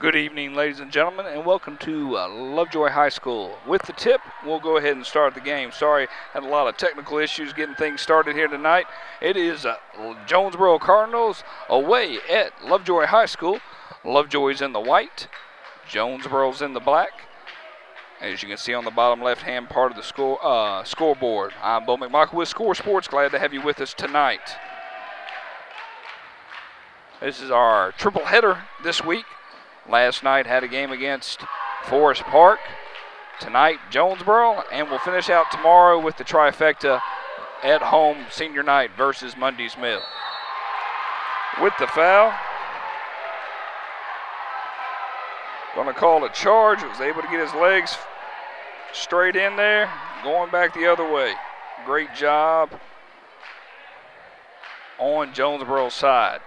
Good evening, ladies and gentlemen, and welcome to Lovejoy High School. With the tip, we'll go ahead and start the game. Sorry, had a lot of technical issues getting things started here tonight. It is Jonesboro Cardinals away at Lovejoy High School. Lovejoy's in the white, Jonesboro's in the black. As you can see on the bottom left-hand part of the scoreboard. I'm Bo McMichael with Score Sports. Glad to have you with us tonight. This is our triple header this week. Last night had a game against Forest Park. Tonight, Jonesboro, and we'll finish out tomorrow with the trifecta at home senior night versus Mundy's Mill. With the foul, gonna call a charge. Was able to get his legs straight in there, going back the other way. Great job on Jonesboro's side.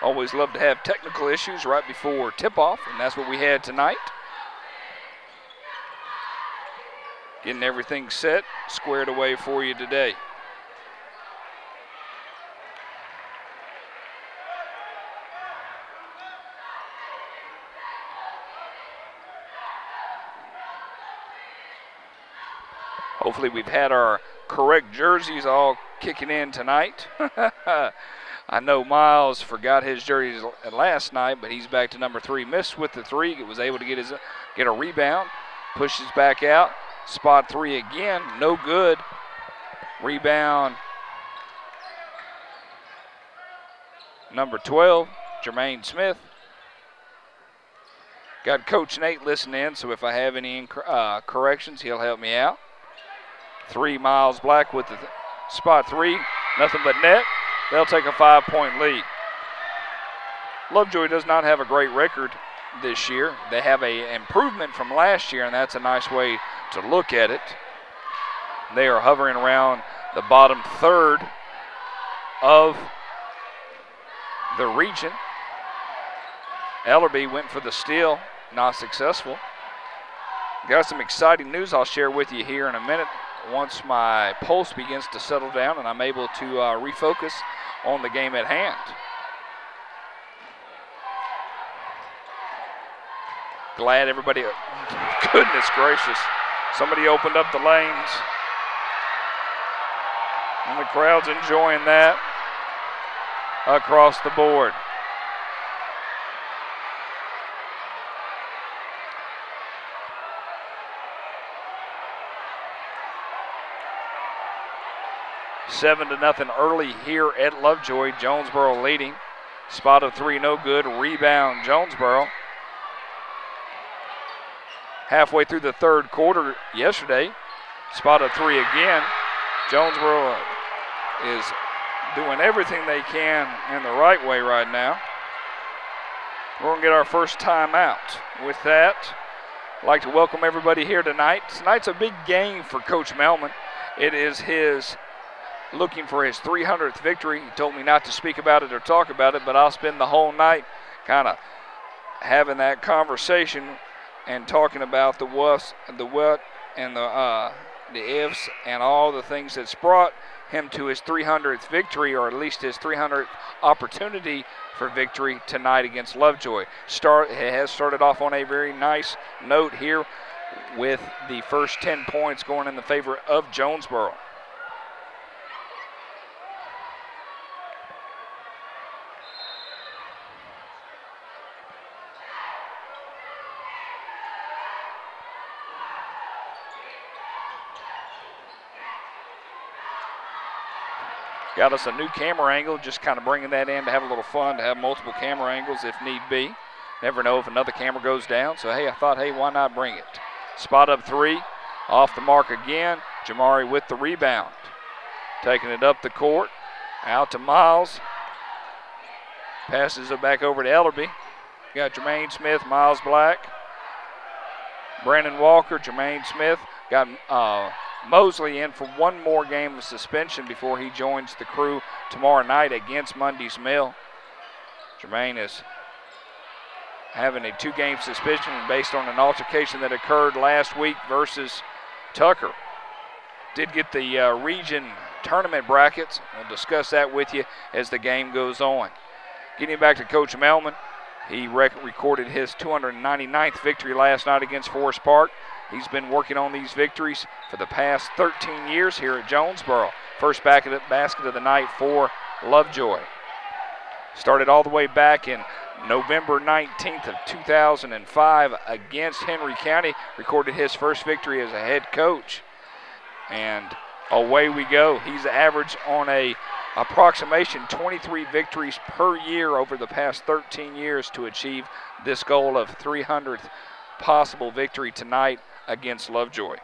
Always love to have technical issues right before tip-off, and that's what we had tonight. Getting everything set, squared away for you today. Hopefully we've had our correct jerseys all kicking in tonight. I know Miles forgot his jersey last night, but he's back to number 3. Missed with the 3. Was able to get a rebound. Pushes back out. Spot 3 again. No good. Rebound. Number 12, Jermaine Smith. Got Coach Nate listening, so if I have any corrections, he'll help me out. 3, Miles Black with the spot 3. Nothing but net. They'll take a 5-point lead. Lovejoy does not have a great record this year. They have an improvement from last year, and that's a nice way to look at it. They are hovering around the bottom third of the region. Ellerby went for the steal, not successful. Got some exciting news I'll share with you here in a minute once my pulse begins to settle down and I'm able to refocus on the game at hand. Glad everybody, goodness gracious, somebody opened up the lanes. And the crowd's enjoying that across the board. Seven to nothing early here at Lovejoy. Jonesboro leading. Spot of 3, no good. Rebound, Jonesboro. Halfway through the third quarter yesterday, spot of 3 again. Jonesboro is doing everything they can in the right way right now. We're going to get our first timeout. With that, I'd like to welcome everybody here tonight. Tonight's a big game for Coach Melman. It is his looking for his 300th victory. He told me not to speak about it or talk about it, but I'll spend the whole night kind of having that conversation and talking about the what, and the ifs, and all the things that's brought him to his 300th victory, or at least his 300th opportunity for victory tonight against Lovejoy. It has started off on a very nice note here with the first 10 points going in the favor of Jonesboro. Got us a new camera angle, just kind of bringing that in to have a little fun, to have multiple camera angles if need be. Never know if another camera goes down, so hey, I thought, hey, why not bring it? Spot up 3, off the mark again. Jamari with the rebound. Taking it up the court, out to Miles. Passes it back over to Ellerby. Got Jermaine Smith, Miles Black, Brandon Walker, Jermaine Smith. Got Mosley in for one more game of suspension before he joins the crew tomorrow night against Mundy's Mill. Jermaine is having a 2-game suspension based on an altercation that occurred last week versus Tucker. Did get the region tournament brackets. We'll discuss that with you as the game goes on. Getting back to Coach Melman, he recorded his 299th victory last night against Forest Park. He's been working on these victories for the past 13 years here at Jonesboro. First basket of the night for Lovejoy. Started all the way back in November 19th of 2005 against Henry County. Recorded his first victory as a head coach. And away we go. He's averaged on a approximation 23 victories per year over the past 13 years to achieve this goal of 300th possible victory tonight against Lovejoy.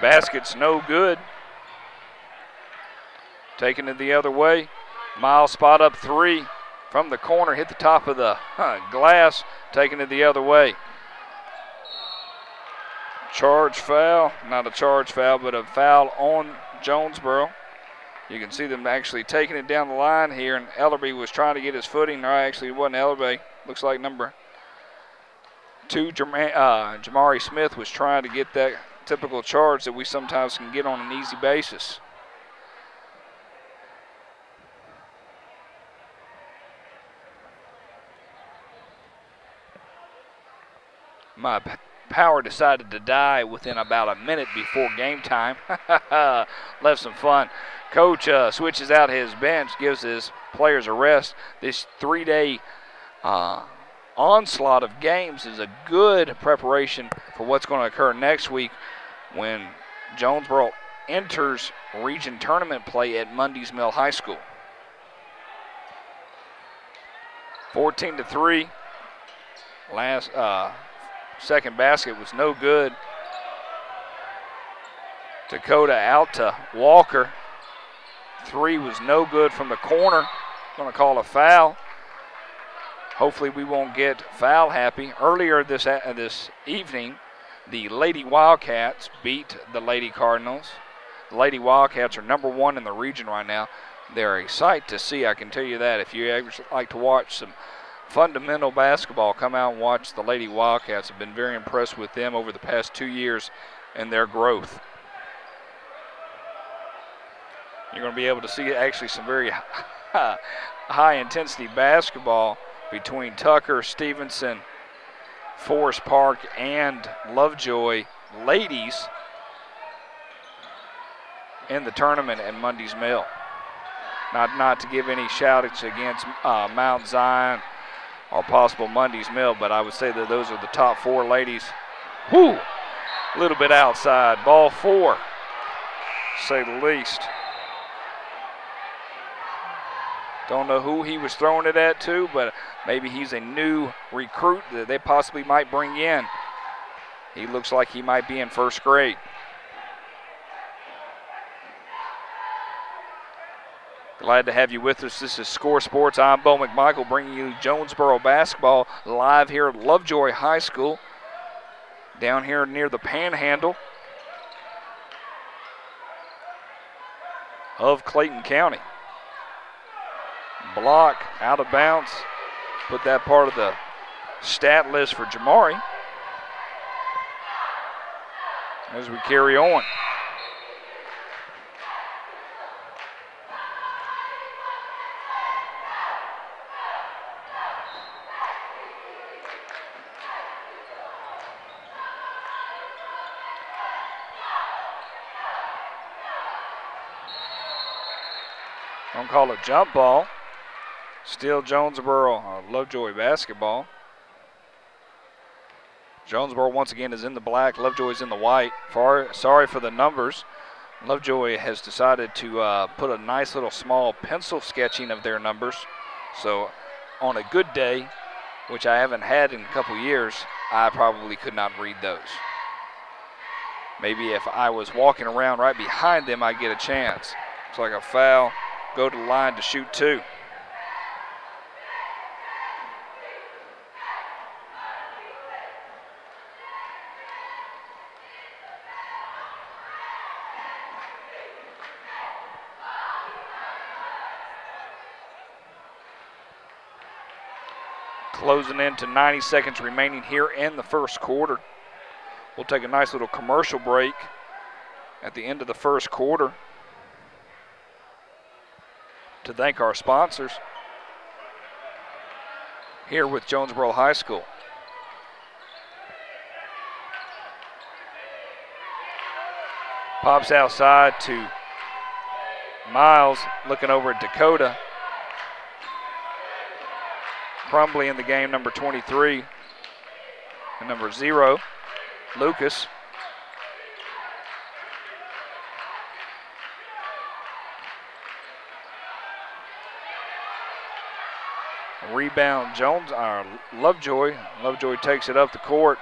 Basket's no good. Taking it the other way. Miles spot up three from the corner, hit the top of the glass, taking it the other way. Charge foul, not a charge foul, but a foul on Jonesboro. You can see them actually taking it down the line here, and Ellerby was trying to get his footing. No, actually it wasn't Ellerby. Looks like number 2, Jamari Smith, was trying to get that typical charge that we sometimes can get on an easy basis. My power decided to die within about a minute before game time. Left some fun. Coach switches out his bench, gives his players a rest. This 3-day onslaught of games is a good preparation for what's going to occur next week when Jonesboro enters region tournament play at Mundy's Mill High School. 14-3. Last second basket was no good. Dakota out to Walker. 3 was no good from the corner. Going to call a foul. Hopefully we won't get foul happy. Earlier this evening, the Lady Wildcats beat the Lady Cardinals. The Lady Wildcats are number 1 in the region right now. They're a sight to see, I can tell you that. If you ever like to watch some fundamental basketball, come out and watch the Lady Wildcats. I've been very impressed with them over the past 2 years and their growth. You're going to be able to see actually some very high-intensity basketball between Tucker, Stevenson, Forest Park, and Lovejoy ladies in the tournament at Mundy's Mill. Not to give any shout-outs against Mount Zion or possible Mundy's Mill, but I would say that those are the top 4 ladies. Whoo! A little bit outside. Ball 4, to say the least. Don't know who he was throwing it at to, but maybe he's a new recruit that they possibly might bring in. He looks like he might be in first grade. Glad to have you with us. This is Score Sports. I'm Bo McMichael bringing you Jonesboro basketball live here at Lovejoy High School down here near the Panhandle of Clayton County. Block out of bounds. Put that part of the stat list for Jamari as we carry on. Don't call it jump ball. Still Jonesboro Lovejoy basketball. Jonesboro once again is in the black. Lovejoy's in the white. Sorry for the numbers. Lovejoy has decided to put a nice little small pencil sketching of their numbers. So on a good day, which I haven't had in a couple years, I probably could not read those. Maybe if I was walking around right behind them, I'd get a chance. Looks like a foul. Go to the line to shoot 2. Closing into 90 seconds remaining here in the first quarter. We'll take a nice little commercial break at the end of the first quarter to thank our sponsors here with Jonesboro High School. Pops outside to Miles, looking over at Dakota. Crumbly in the game, number 23. And number 0, Lucas. Rebound, Lovejoy. Lovejoy takes it up the court.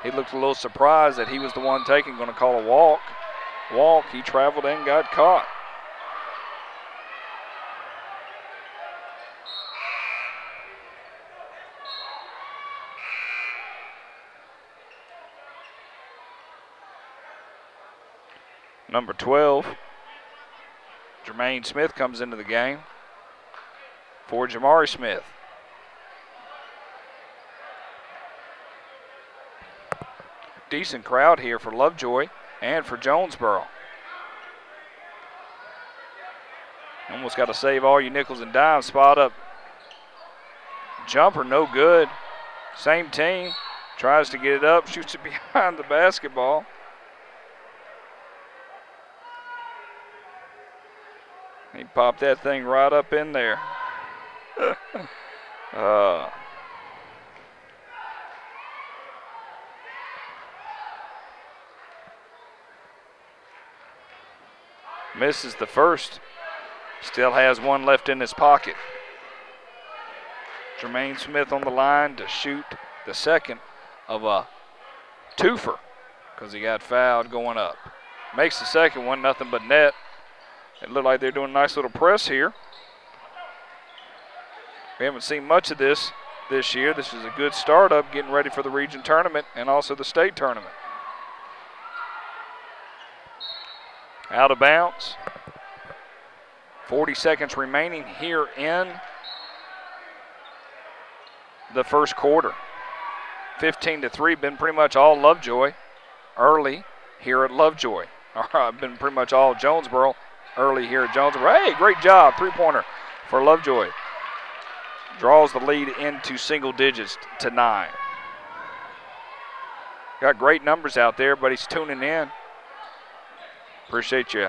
He looked a little surprised that he was the one taking, going to call a walk. He traveled and got caught. Number 12, Jermaine Smith comes into the game for Jamari Smith. Decent crowd here for Lovejoy and for Jonesboro. Almost got to save all your nickels and dimes. Spot up jumper, no good. Same team, tries to get it up, shoots it behind the basketball. He popped that thing right up in there. Misses the first. Still has one left in his pocket. Jermaine Smith on the line to shoot the second of a twofer because he got fouled going up. Makes the second one, nothing but net. It looked like they're doing a nice little press here. We haven't seen much of this year. This is a good startup, getting ready for the region tournament and also the state tournament. Out of bounds. 40 seconds remaining here in the first quarter. 15-3, been pretty much all Lovejoy early here at Lovejoy. Been pretty much all Jonesboro early here at Jonesboro. Hey, great job, three-pointer for Lovejoy. Draws the lead into single digits to 9. Got great numbers out there, but he's tuning in. Appreciate you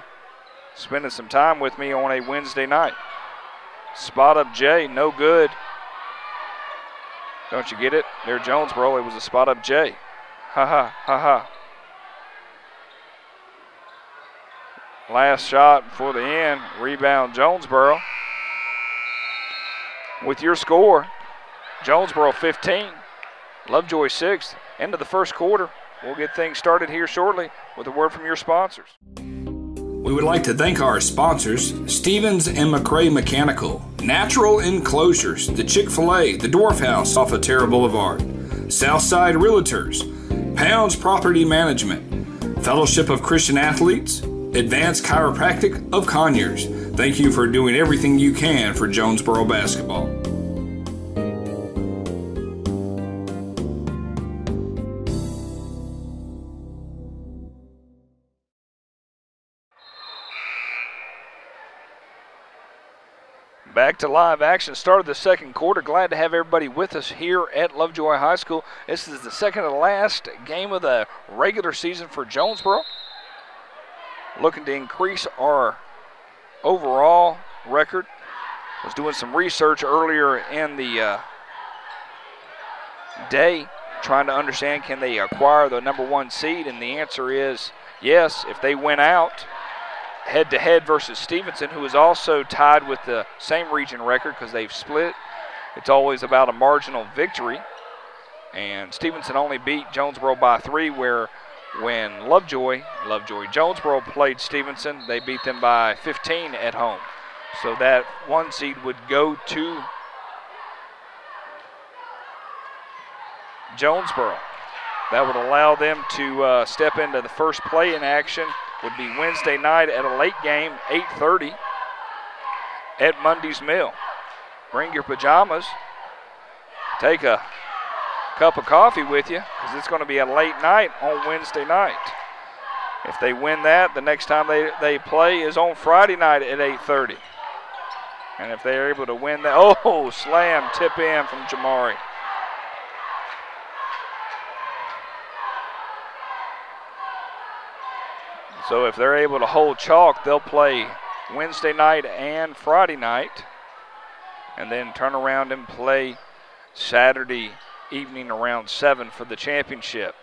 spending some time with me on a Wednesday night. Spot up J, no good. Don't you get it? There, Jonesboro, it was a spot up J. Ha ha, ha ha. Last shot before the end, rebound Jonesboro. With your score, Jonesboro 15, Lovejoy 6. End of the first quarter. We'll get things started here shortly with a word from your sponsors. We would like to thank our sponsors, Stevens and McCrae Mechanical, Natural Enclosures, the Chick-fil-A, the Dwarf House off of Terra Boulevard, Southside Realtors, Pounds Property Management, Fellowship of Christian Athletes, Advanced Chiropractic of Conyers. Thank you for doing everything you can for Jonesboro basketball. Back to live action. Started the second quarter. Glad to have everybody with us here at Lovejoy High School. This is the second to last game of the regular season for Jonesboro. Looking to increase our overall record. Was doing some research earlier in the day, trying to understand, can they acquire the number 1 seed? And the answer is yes, if they win out head-to-head versus Stevenson, who is also tied with the same region record because they've split. It's always about a marginal victory. And Stevenson only beat Jonesboro by 3, where when Lovejoy Jonesboro played Stevenson, they beat them by 15 at home. So that 1 seed would go to Jonesboro. That would allow them to step into the first play-in action. Would be Wednesday night at a late game, 8:30 at Mundy's Mill. Bring your pajamas take a cup of coffee with you because it's going to be a late night on Wednesday night. If they win that, the next time they play is on Friday night at 8:30. And if they're able to win that, oh, slam, tip in from Jamari. So if they're able to hold chalk, they'll play Wednesday night and Friday night, and then turn around and play Saturday evening around 7 for the championship.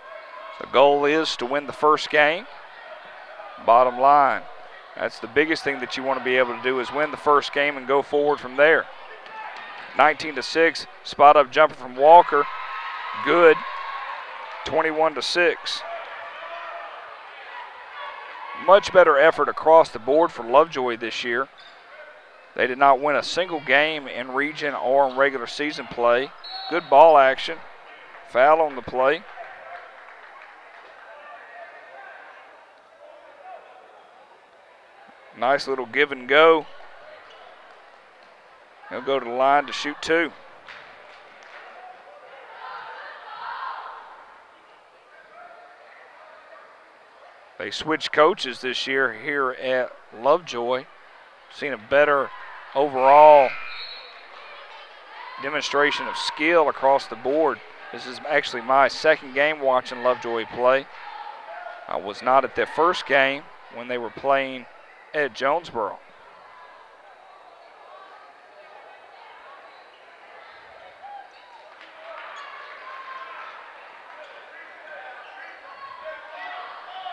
The goal is to win the first game. Bottom line, that's the biggest thing that you want to be able to do is win the first game and go forward from there. 19-6, spot up jumper from Walker, good. 21-6. Much better effort across the board for Lovejoy this year. They did not win a single game in region or in regular season play. Good ball action. Foul on the play. Nice little give and go. He'll go to the line to shoot 2. They switched coaches this year here at Lovejoy. Seen a better overall demonstration of skill across the board. This is actually my second game watching Lovejoy play. I was not at their first game when they were playing at Jonesboro.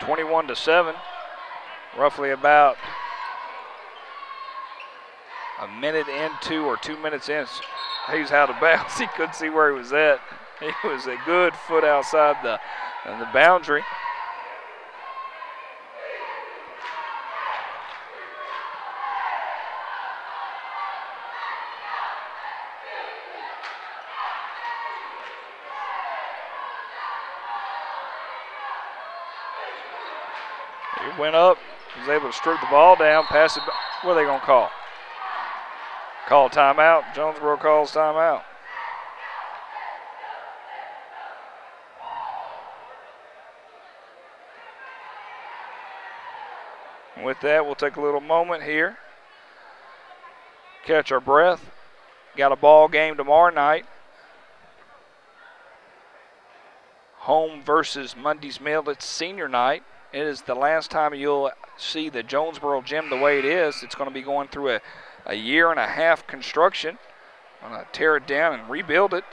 (21-7), roughly about a minute into or 2 minutes in. He's out of bounds. He couldn't see where he was at. He was a good foot outside the boundary. He went up, was able to strip the ball down, pass it. What are they going to call? Call timeout. Jonesboro calls timeout. And with that, we'll take a little moment here, catch our breath. Got a ball game tomorrow night. Home versus Monday's Mill. It's senior night. It is the last time you'll see the Jonesboro gym the way it is. It's going to be going through a year and a half construction. I'm going to tear it down and rebuild it.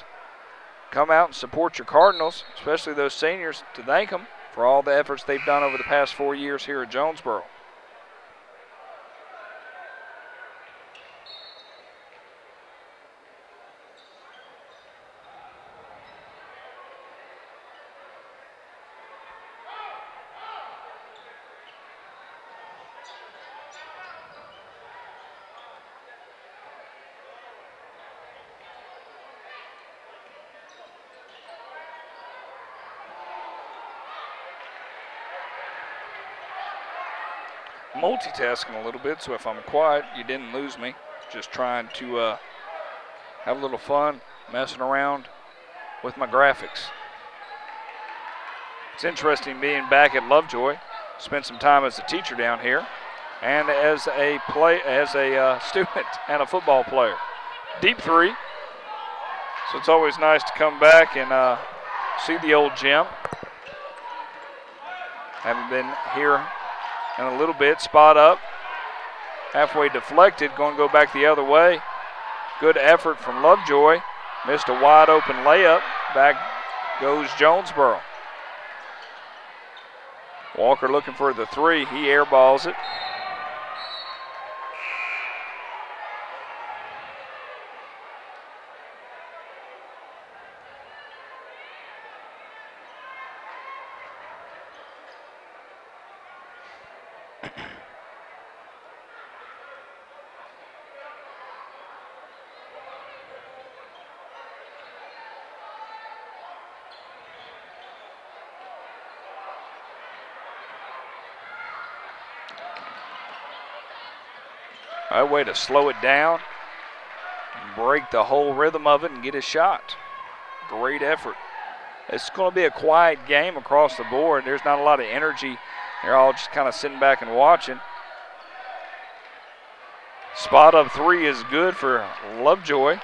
Come out and support your Cardinals, especially those seniors, to thank them for all the efforts they've done over the past 4 years here at Jonesboro. Multitasking a little bit, so if I'm quiet, you didn't lose me. Just trying to have a little fun, messing around with my graphics. It's interesting being back at Lovejoy. Spent some time as a teacher down here, and as a student and a football player. Deep three, so it's always nice to come back and see the old gym. Haven't been here in a little bit. Spot up, halfway deflected, going to go back the other way. Good effort from Lovejoy. Missed a wide open layup. Back goes Jonesboro. Walker looking for the three. He airballs it. A way to slow it down and break the whole rhythm of it and get a shot. Great effort. It's going to be a quiet game across the board. There's not a lot of energy. They're all just kind of sitting back and watching. Spot up three is good for Lovejoy.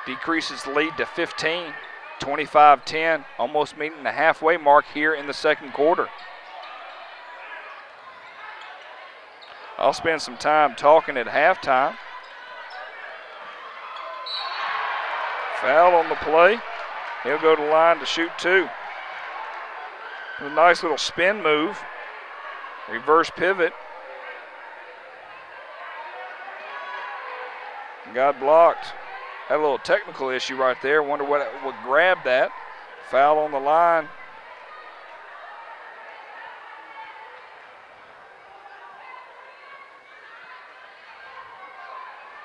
Decreases the lead to 15, 25-10, almost meeting the halfway mark here in the second quarter. I'll spend some time talking at halftime. Foul on the play. He'll go to the line to shoot two. A nice little spin move. Reverse pivot. Got blocked. Had a little technical issue right there. Wonder what grabbed that. Foul on the line.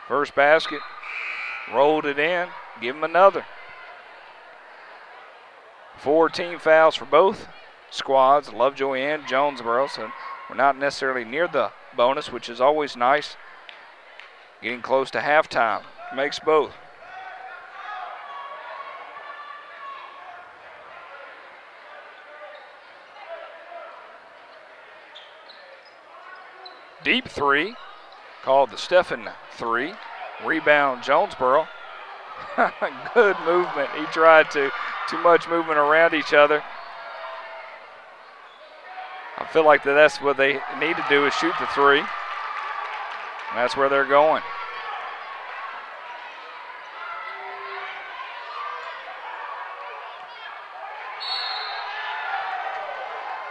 First basket. Rolled it in. Give him another. 4 team fouls for both squads, Lovejoy and Jonesboro. So we're not necessarily near the bonus, which is always nice. Getting close to halftime. Makes both. Deep three, called the Stephen three. Rebound Jonesboro. Good movement. He tried to. Too much movement around each other. I feel like that's what they need to do is shoot the three. And that's where they're going.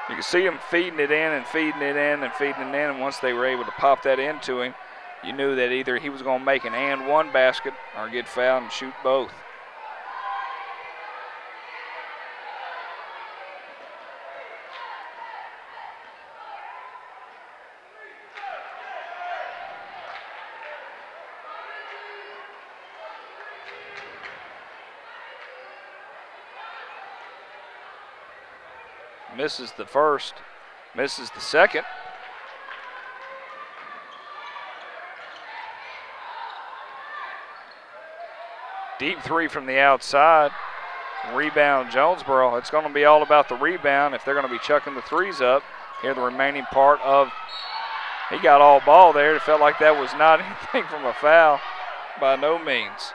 You can see him feeding it in and feeding it in and feeding it in. And once they were able to pop that into him, you knew that either he was going to make an and one basket or get fouled and shoot both. Misses the first, misses the second. Deep three from the outside. Rebound Jonesboro. It's going to be all about the rebound if they're going to be chucking the threes up. Here the remaining part of, he got all ball there. It felt like that was not anything from a foul, by no means.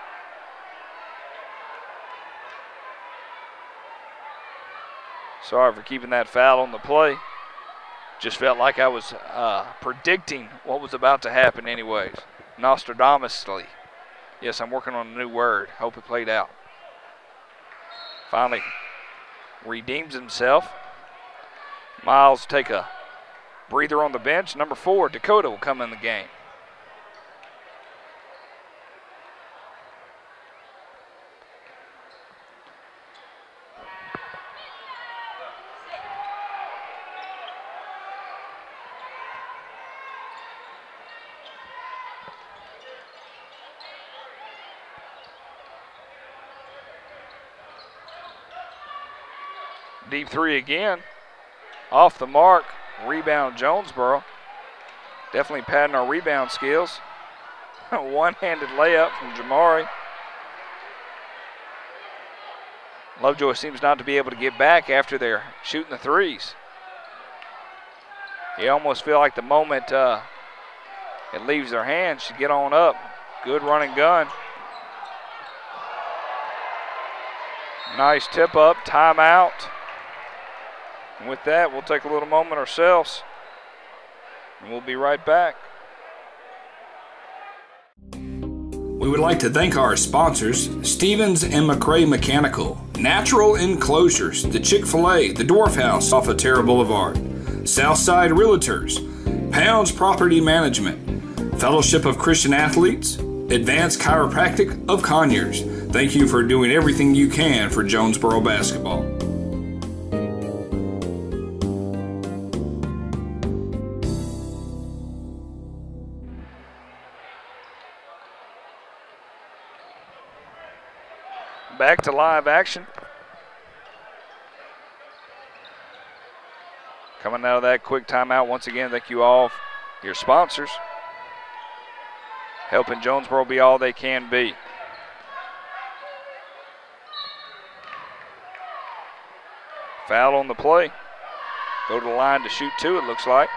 Sorry for keeping that foul on the play. Just felt like I was predicting what was about to happen anyways. Nostradamusly. Yes, I'm working on a new word. Hope it played out. Finally redeems himself. Miles take a breather on the bench. Number 4, Dakota, will come in the game. Deep three again. Off the mark. Rebound Jonesboro. Definitely padding our rebound skills. One-handed layup from Jamari. Lovejoy seems not to be able to get back after they're shooting the threes. You almost feel like the moment it leaves their hands, should get on up. Good run and gun. Nice tip up, timeout. And with that, we'll take a little moment ourselves, and we'll be right back. We would like to thank our sponsors, Stevens and McCray Mechanical, Natural Enclosures, the Chick-fil-A, the Dwarf House off of Terra Boulevard, Southside Realtors, Pounds Property Management, Fellowship of Christian Athletes, Advanced Chiropractic of Conyers. Thank you for doing everything you can for Jonesboro basketball. Back to live action. Coming out of that quick timeout, once again, thank you all, your sponsors, helping Jonesboro be all they can be. Foul on the play. Go to the line to shoot two, it looks like.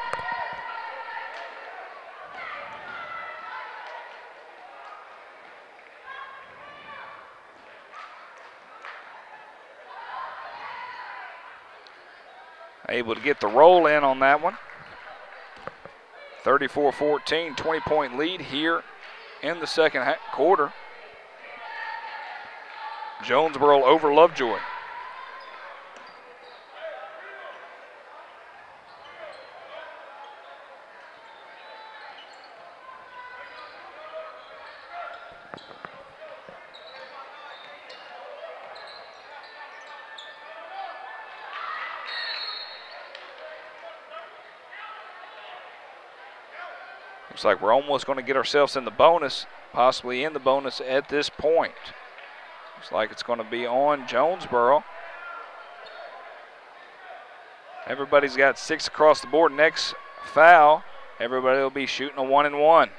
Able to get the roll in on that one. 34-14, 20-point lead here in the second quarter. Jonesboro over Lovejoy. Looks like we're almost going to get ourselves in the bonus, possibly in the bonus at this point. Looks like it's going to be on Jonesboro. Everybody's got 6 across the board. Next foul, everybody will be shooting a 1-and-1.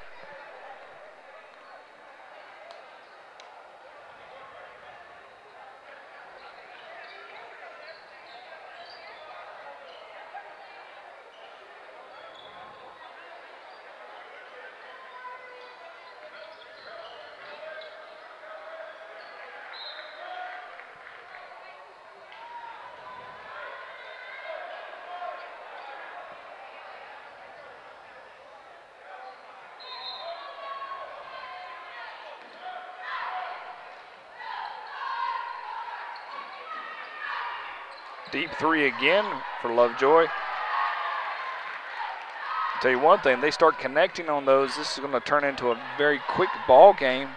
Deep three again for Lovejoy. I'll tell you one thing, they start connecting on those, this is going to turn into a very quick ball game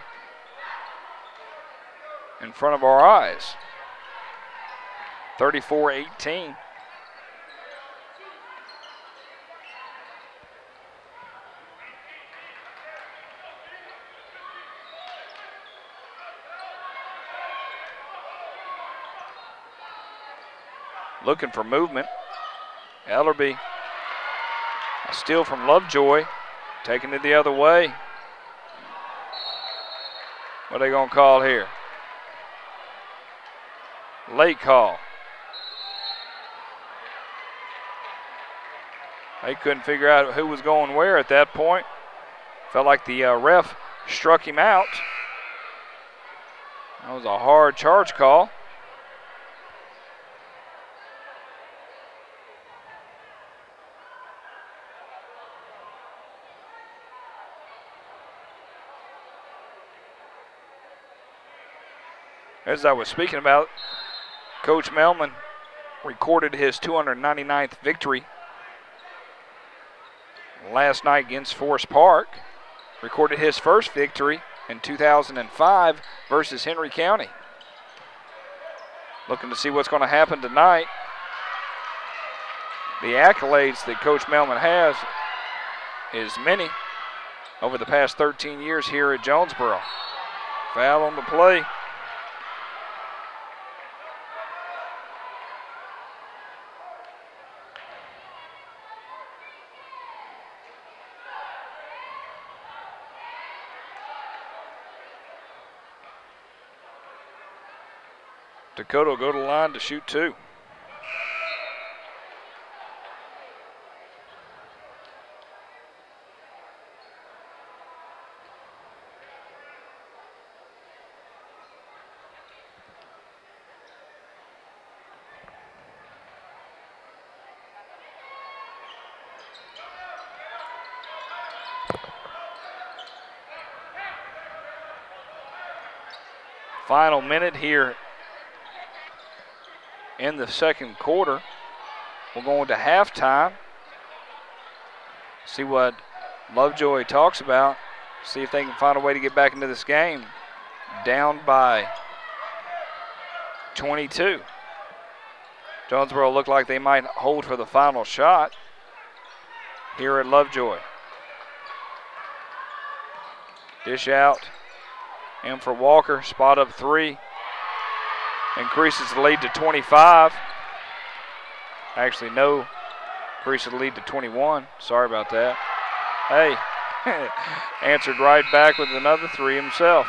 in front of our eyes. 34-18. Looking for movement. Ellerby, a steal from Lovejoy, taking it the other way. What are they going to call here? Late call. They couldn't figure out who was going where at that point. Felt like the ref struck him out. That was a hard charge call. As I was speaking about, Coach Melman recorded his 299th victory last night against Forest Park. Recorded his first victory in 2005 versus Henry County. Looking to see what's going to happen tonight. The accolades that Coach Melman has is many over the past 13 years here at Jonesboro. Foul on the play. Dakota will go to the line to shoot two. Final minute here in the second quarter. We'll go into halftime. See what Lovejoy talks about. See if they can find a way to get back into this game. Down by 22. Jonesboro looked like they might hold for the final shot here at Lovejoy. Dish out. In for Walker. Spot up three. Increases the lead to 25. Actually, no. Increases the lead to 21. Sorry about that. Hey, answered right back with another three himself.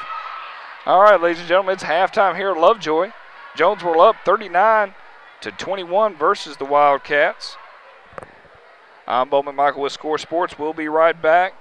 All right, ladies and gentlemen, it's halftime here at Lovejoy. Jonesboro up 21 versus the Wildcats. I'm Bowman Michael with Score Sports. We'll be right back.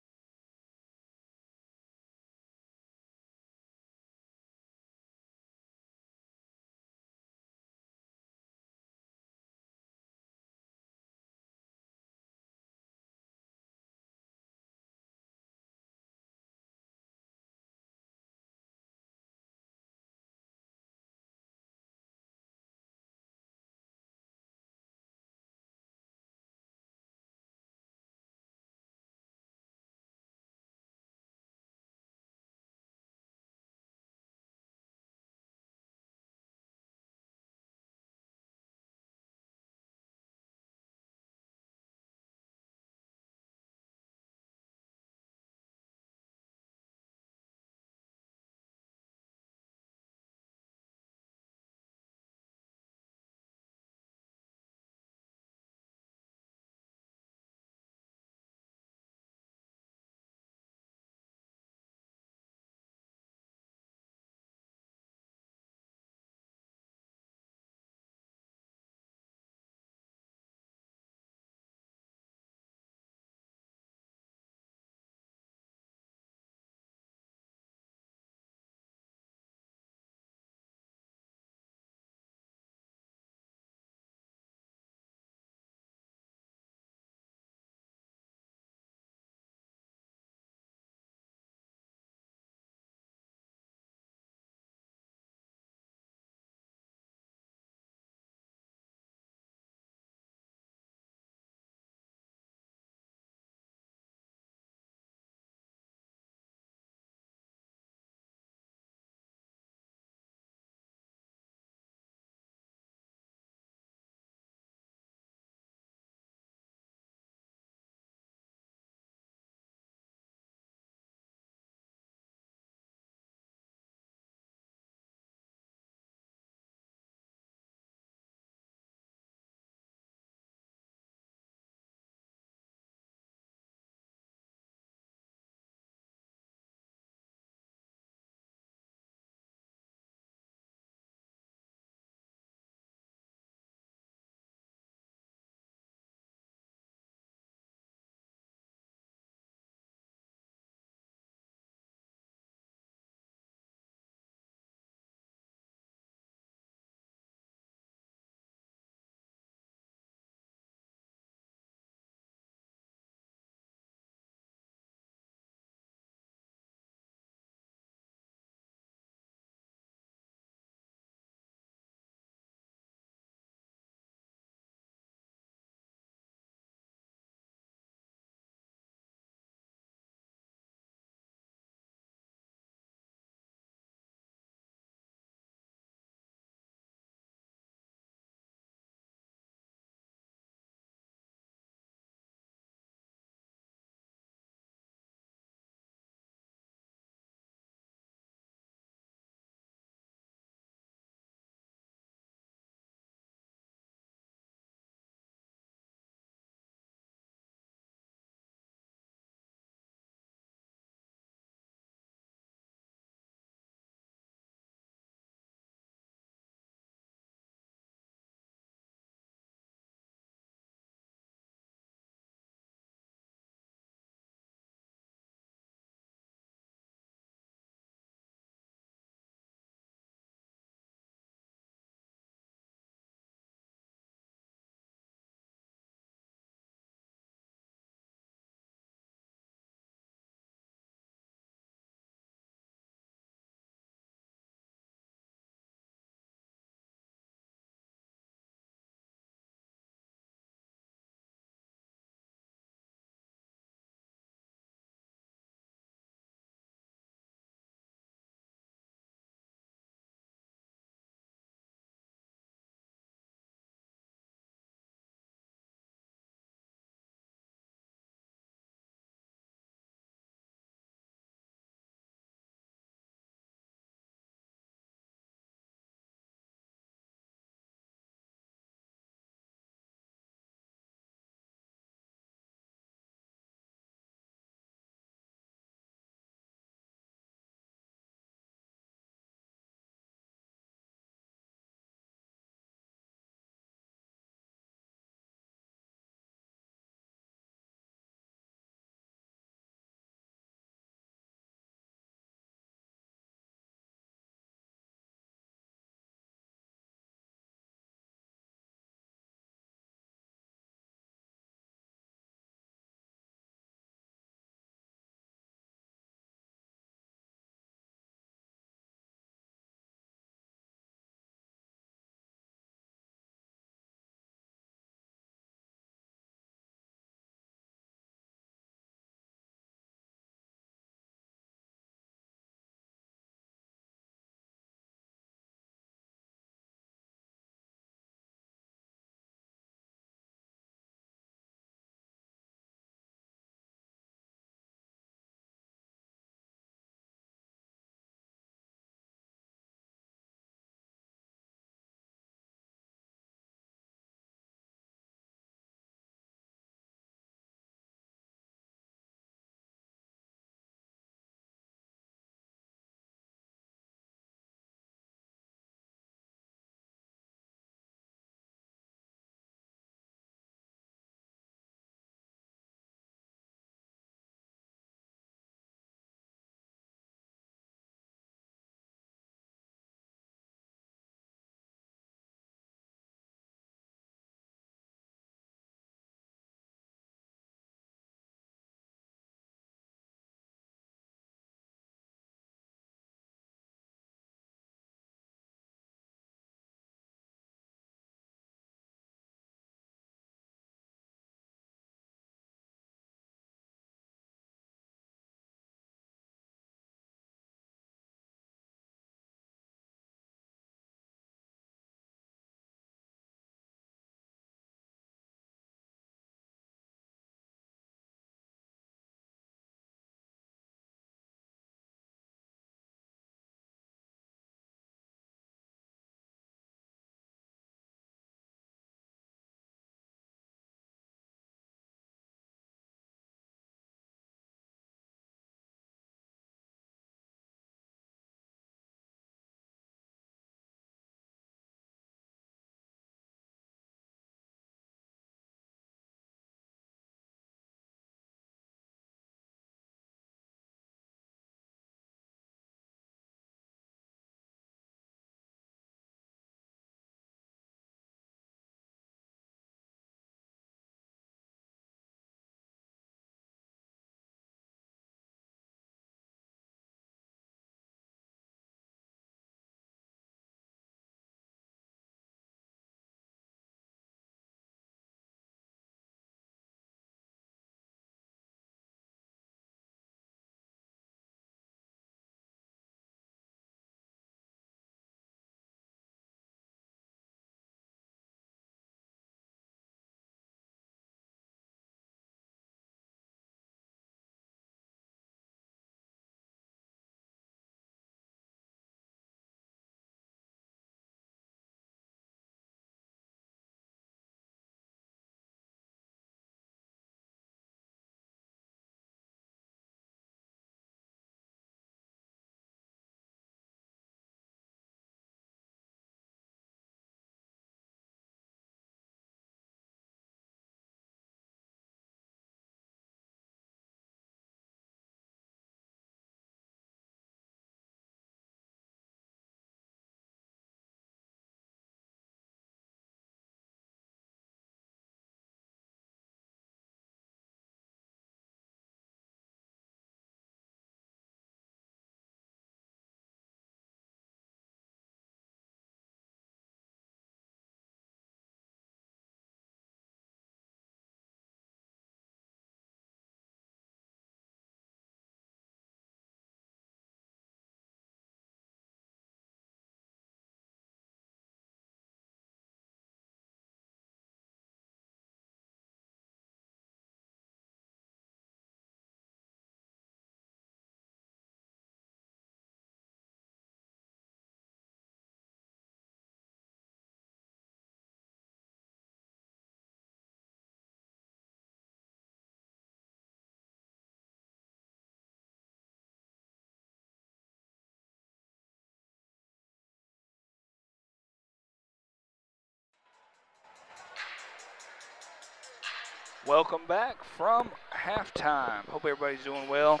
Welcome back from halftime. Hope everybody's doing well.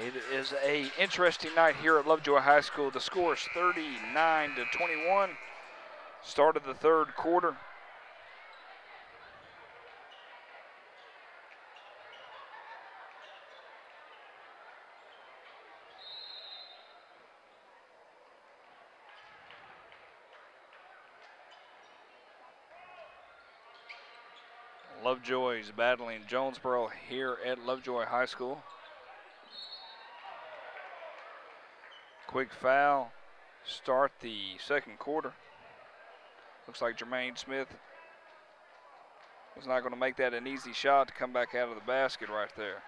It is an interesting night here at Lovejoy High School. The score is 39-21. Start of the third quarter. Lovejoy is battling Jonesboro here at Lovejoy High School. Quick foul, start the second quarter. Looks like Jermaine Smith was not going to make that an easy shot to come back out of the basket right there.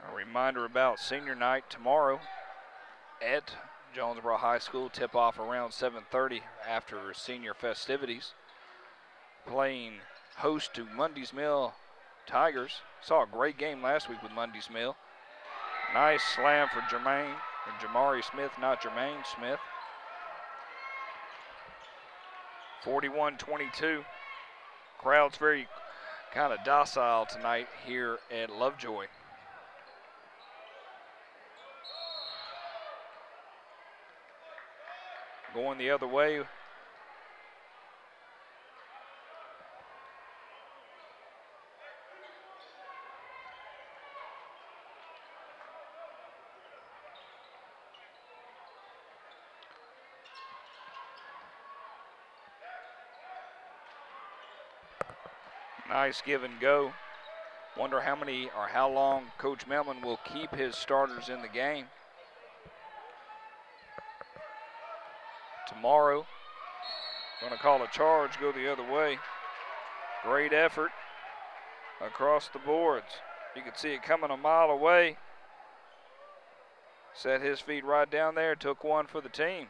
A reminder about senior night tomorrow at Jonesboro High School. Tip-off around 7:30 after senior festivities. Playing host to Mundy's Mill Tigers. Saw a great game last week with Mundy's Mill. Nice slam for Jermaine, or Jamari Smith, not Jermaine Smith. 41-22. Crowd's very kind of docile tonight here at Lovejoy. Going the other way. Nice give and go. Wonder how many or how long Coach Melman will keep his starters in the game. Tomorrow, going to call a charge, go the other way. Great effort across the boards. You can see it coming a mile away. Set his feet right down there, took one for the team.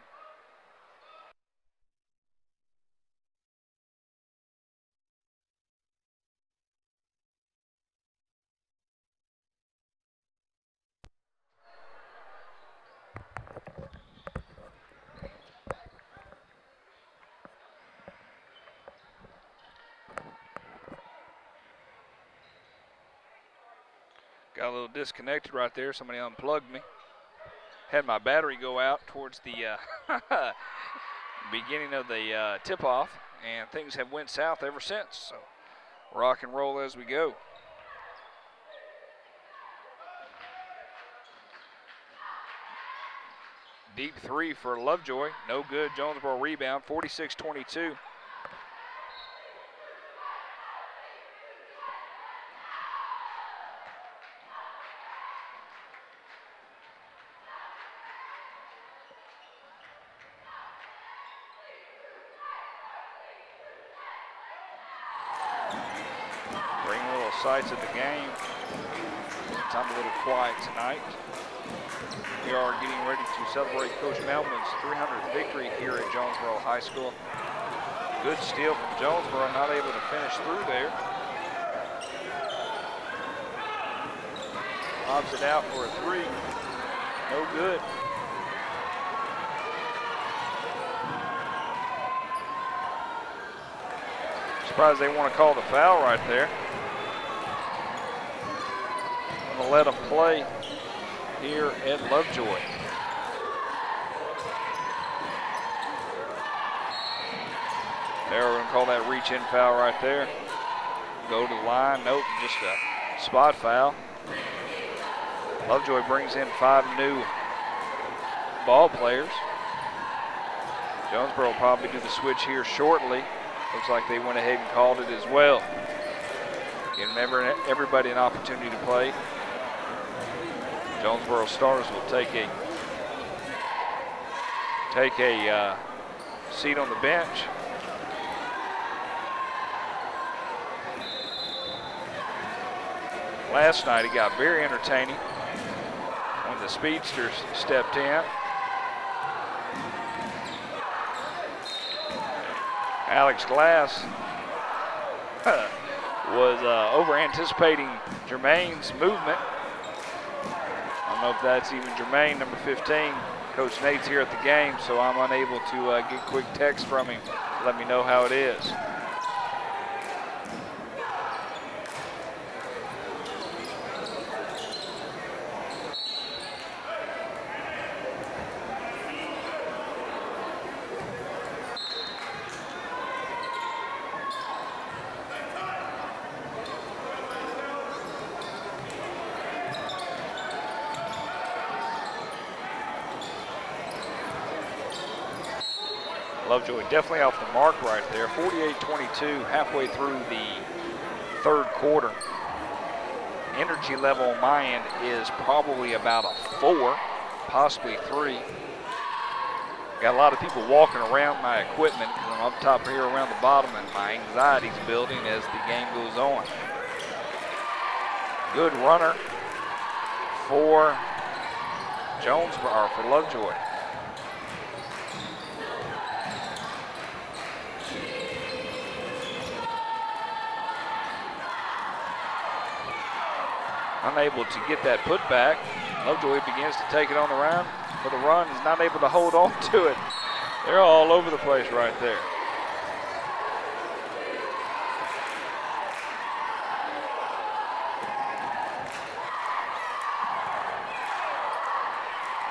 Got a little disconnected right there. Somebody unplugged me. Had my battery go out towards the beginning of the tip-off, and things have went south ever since. So rock and roll as we go. Deep three for Lovejoy. No good. Jonesboro rebound. 46-22. Sights of the game. I'm a little quiet tonight. We are getting ready to celebrate Coach Melman's 300th victory here at Jonesboro High School. Good steal from Jonesboro, not able to finish through there. Lobs it out for a three. No good. Surprised they want to call the foul right there. Going to let them play here at Lovejoy. They're going to call that reach-in foul right there. Go to the line. Nope, just a spot foul. Lovejoy brings in 5 new ball players. Jonesboro will probably do the switch here shortly. Looks like they went ahead and called it as well. Giving everybody an opportunity to play. Jonesboro Stars will take a seat on the bench. Last night it got very entertaining when the speedsters stepped in. Alex Glass was over-anticipating Jermaine's movement. I don't know if that's even Jermaine, number 15. Coach Nate's here at the game, so I'm unable to get quick text from him to let me know how it is. Lovejoy definitely off the mark right there. 48-22, halfway through the third quarter. Energy level on my end is probably about a 4, possibly 3. Got a lot of people walking around my equipment because I'm up top here around the bottom, and my anxiety's building as the game goes on. Good runner for Jonesboro, or for Lovejoy. Unable to get that put back. Lovejoy begins to take it on the run. For the run, is not able to hold on to it. They're all over the place right there.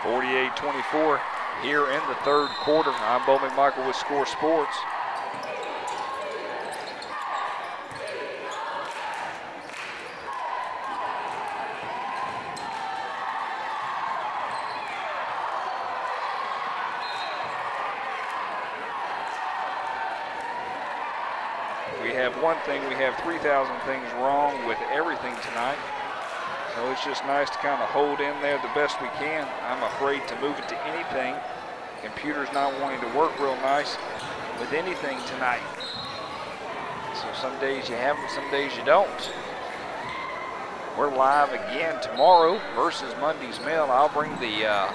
(48-24) here in the third quarter. I'm Bo McMichael with Score Sports. One thing, we have 3,000 things wrong with everything tonight. So it's just nice to kind of hold in there the best we can. I'm afraid to move it to anything. Computer's not wanting to work real nice with anything tonight. So some days you have them, some days you don't. We're live again tomorrow versus Monday's Mail. I'll bring the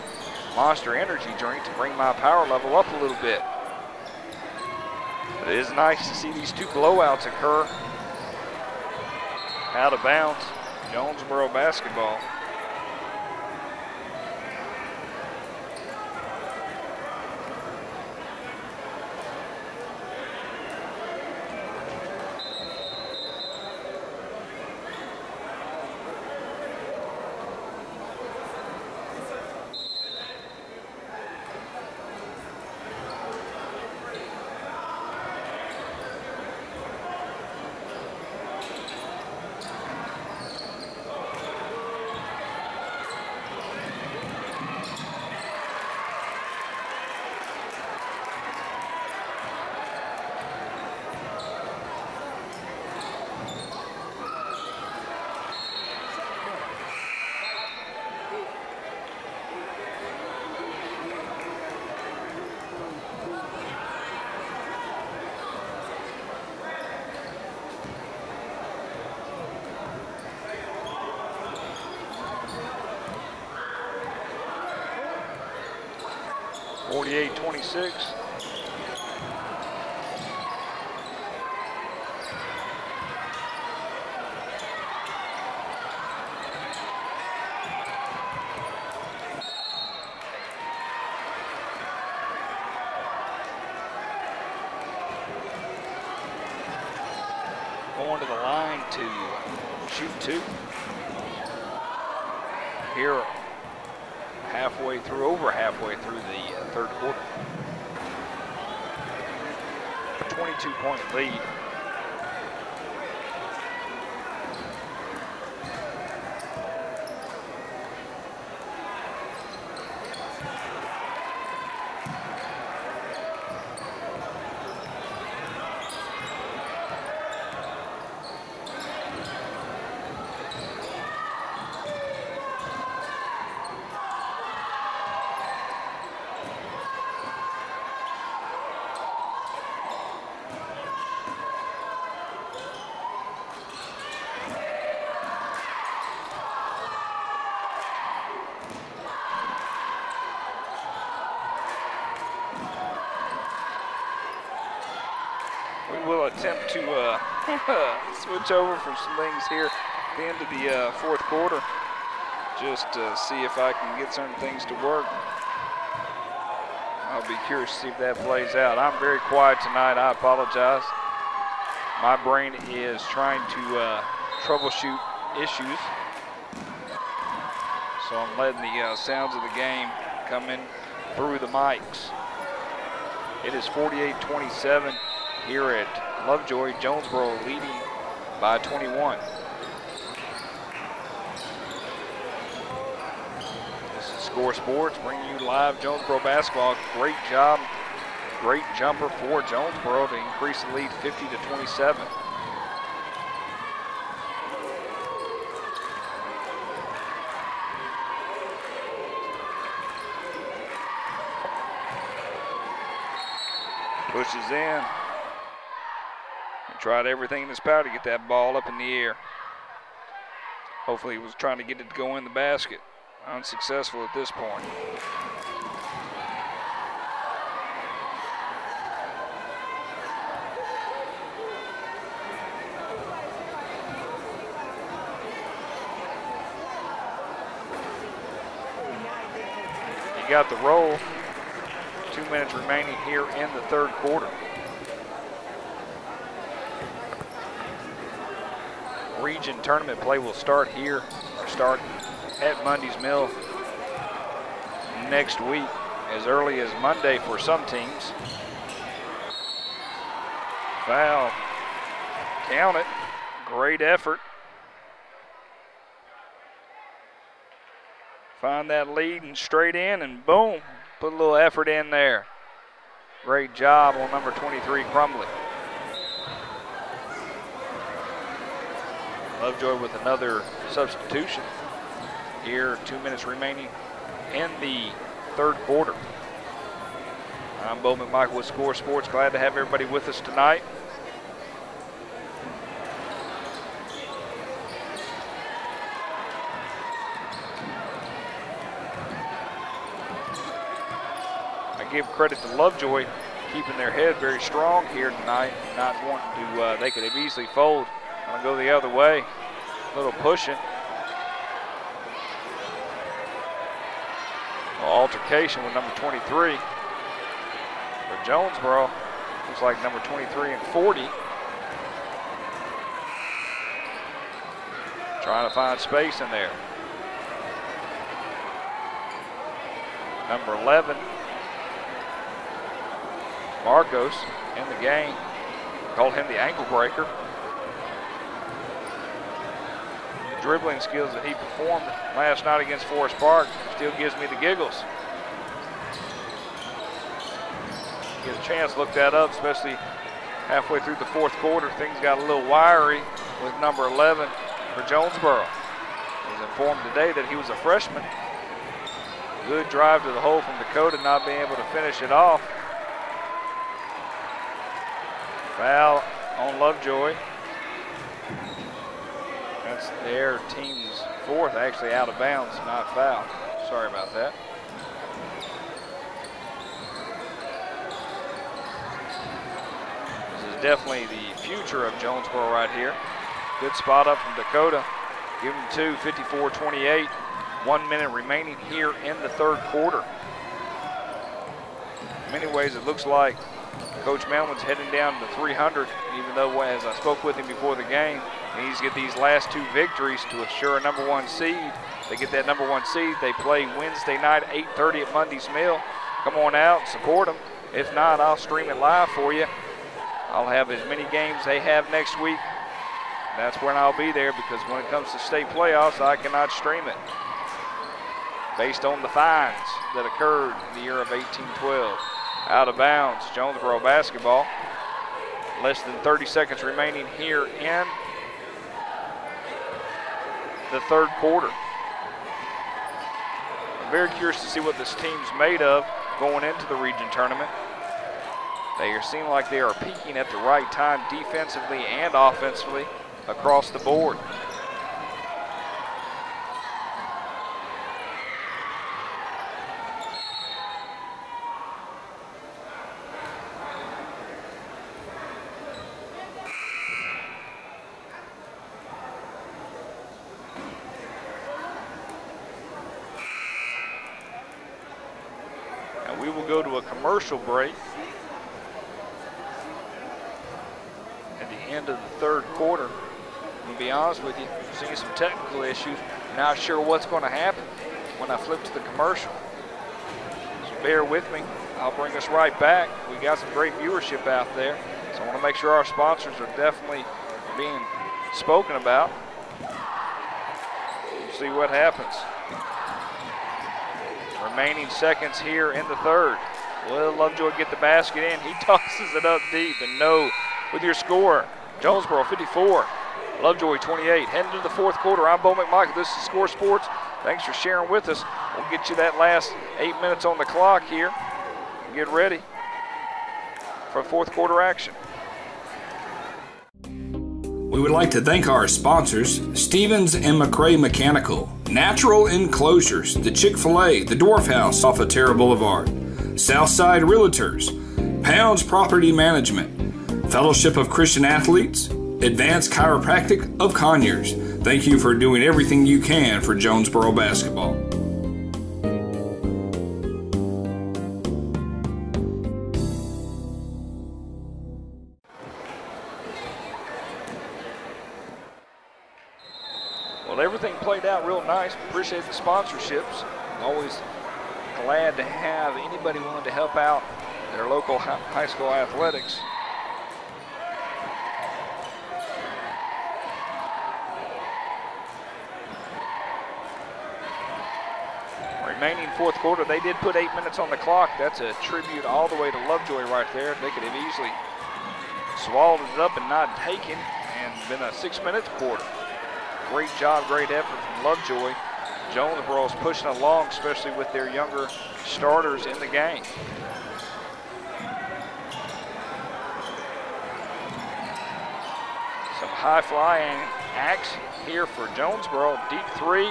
Monster Energy drink to bring my power level up a little bit. It is nice to see these two blowouts occur. Out of bounds, Jonesboro basketball. (48-26). Going to the line to shoot 2. Here, over halfway through the third quarter. A 22-point lead. to switch over from some things here at the end of the fourth quarter, just to see if I can get certain things to work. I'll be curious to see if that plays out. I'm very quiet tonight. I apologize. My brain is trying to troubleshoot issues. So I'm letting the sounds of the game come in through the mics. It is 48-27 here at Lovejoy. Jonesboro leading by 21. This is Score Sports bringing you live Jonesboro basketball. Great job, great jumper for Jonesboro to increase the lead 50-27. Pushes in. He tried everything in his power to get that ball up in the air. Hopefully he was trying to get it to go in the basket. Unsuccessful at this point. He got the roll. 2 minutes remaining here in the third quarter. Region tournament play will start at Mundy's Mill next week, as early as Monday for some teams. Foul. Count it. Great effort. Find that lead and straight in, and boom. Put a little effort in there. Great job on number 23, Crumbly. Lovejoy with another substitution. Here, 2 minutes remaining in the third quarter. I'm Bo McMichael with Score Sports. Glad to have everybody with us tonight. Give credit to Lovejoy keeping their head very strong here tonight, not wanting to, they could have easily fold. I'm gonna go the other way, a little pushing. Altercation with number 23 for Jonesboro. Looks like number 23 and 40. Trying to find space in there. Number 11. Marcos in the game. Called him the ankle breaker. The dribbling skills that he performed last night against Forest Park still gives me the giggles. Get a chance to look that up, especially halfway through the fourth quarter. Things got a little wiry with number 11 for Jonesboro. I was informed today that he was a freshman. Good drive to the hole from Dakota, not being able to finish it off. Foul on Lovejoy. That's their team's fourth, actually out of bounds, not foul. Sorry about that. This is definitely the future of Jonesboro right here. Good spot up from Dakota. Give them two, 54-28. 1 minute remaining here in the third quarter. In many ways, it looks like Coach Melvin's heading down to 300, even though, as I spoke with him before the game, he needs to get these last two victories to assure a number one seed. They get that number one seed. They play Wednesday night, 8:30 at Mundy's Mill. Come on out, support them. If not, I'll stream it live for you. I'll have as many games they have next week. That's when I'll be there, because when it comes to state playoffs, I cannot stream it, based on the fines that occurred in the year of 1812. Out of bounds, Jonesboro basketball. Less than 30 seconds remaining here in the third quarter. I'm very curious to see what this team's made of going into the region tournament. They seem like they are peaking at the right time defensively and offensively across the board. go to a commercial break at the end of the third quarter. To be honest with you, seeing some technical issues, not sure what's going to happen when I flip to the commercial. So bear with me. I'll bring us right back. We got some great viewership out there, so I want to make sure our sponsors are definitely being spoken about. We'll see what happens. Remaining seconds here in the third. Will Lovejoy get the basket in? He tosses it up deep, and no with your score. Jonesboro 54, Lovejoy 28. Heading to the fourth quarter, I'm Bo McMichael. This is Score Sports. Thanks for sharing with us. We'll get you that last 8 minutes on the clock here. Get ready for fourth quarter action. We would like to thank our sponsors, Stevens and McCray Mechanical, Natural Enclosures, the Chick-fil-A, the Dwarf House off of Terra Boulevard, Southside Realtors, Pounds Property Management, Fellowship of Christian Athletes, Advanced Chiropractic of Conyers. Thank you for doing everything you can for Jonesboro basketball. Well, everything played out real nice. Appreciate the sponsorships. Always glad to have anybody willing to help out their local high school athletics. Remaining fourth quarter, they did put 8 minutes on the clock. That's a tribute all the way to Lovejoy right there. They could have easily swallowed it up and not taken and been a 6 minute quarter. Great job, great effort from Lovejoy. Jonesboro's pushing along, especially with their younger starters in the game. Some high flying action here for Jonesboro. Deep three,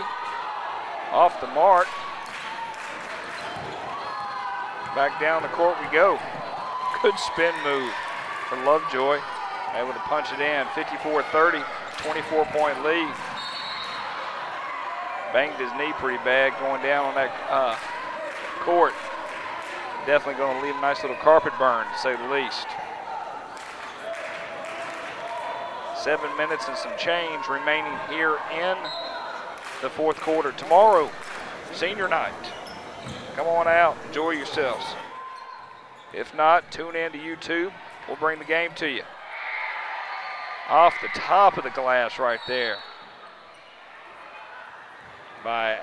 off the mark. Back down the court we go. Good spin move for Lovejoy. Able to punch it in, 54-30, 24-point lead. Banged his knee pretty bad going down on that court. Definitely going to leave a nice little carpet burn, to say the least. 7 minutes and some change remaining here in the fourth quarter. Tomorrow, senior night. Come on out, enjoy yourselves. If not, tune in to YouTube. We'll bring the game to you. Off the top of the glass right there by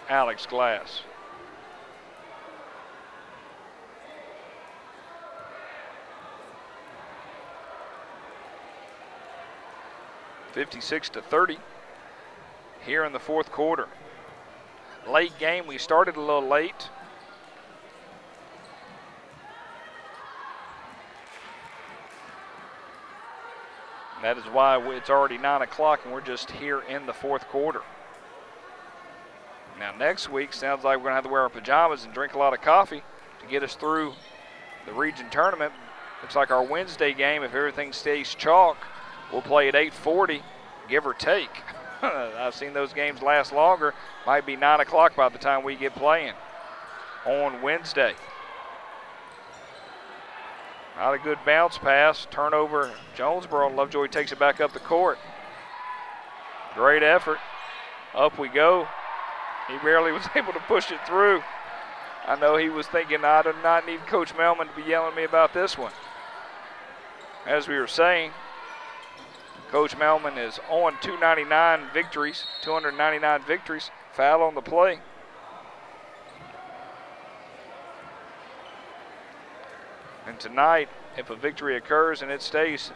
Alex Glass. (56-30) here in the fourth quarter. Late game, we started a little late. That is why it's already 9 o'clock and we're just here in the fourth quarter. Now next week, sounds like we're gonna have to wear our pajamas and drink a lot of coffee to get us through the region tournament. Looks like our Wednesday game, if everything stays chalk, we'll play at 8:40, give or take. I've seen those games last longer. Might be 9 o'clock by the time we get playing on Wednesday. Not a good bounce pass. Turnover, Jonesboro. Lovejoy takes it back up the court. Great effort. Up we go. He barely was able to push it through. I know he was thinking, I do not need Coach Melman to be yelling at me about this one. As we were saying, Coach Melman is on 299 victories, 299 victories. Foul on the play. And tonight, if a victory occurs and it stays,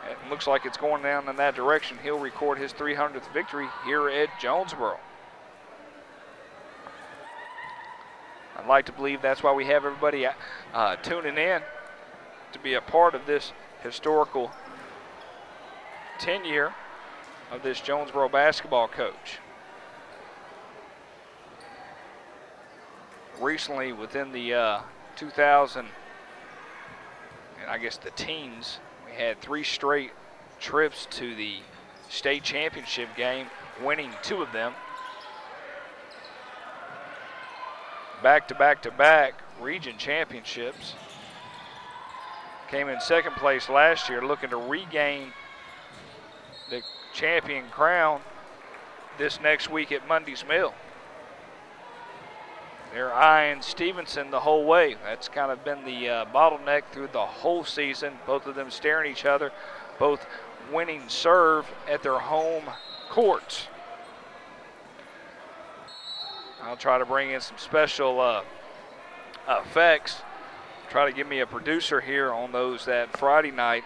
it looks like it's going down in that direction, he'll record his 300th victory here at Jonesboro. I'd like to believe that's why we have everybody tuning in to be a part of this historical tenure of this Jonesboro basketball coach. Recently, within the 2000, and I guess the teens, we had 3 straight trips to the state championship game, winning 2 of them. Back to back to back region championships. Came in second place last year, looking to regain the champion crown this next week at Mundy's Mill. They're eyeing Stevenson the whole way. That's kind of been the bottleneck through the whole season. Both of them staring each other, both winning serve at their home courts. I'll try to bring in some special effects. Try to give me a producer here on those that Friday night,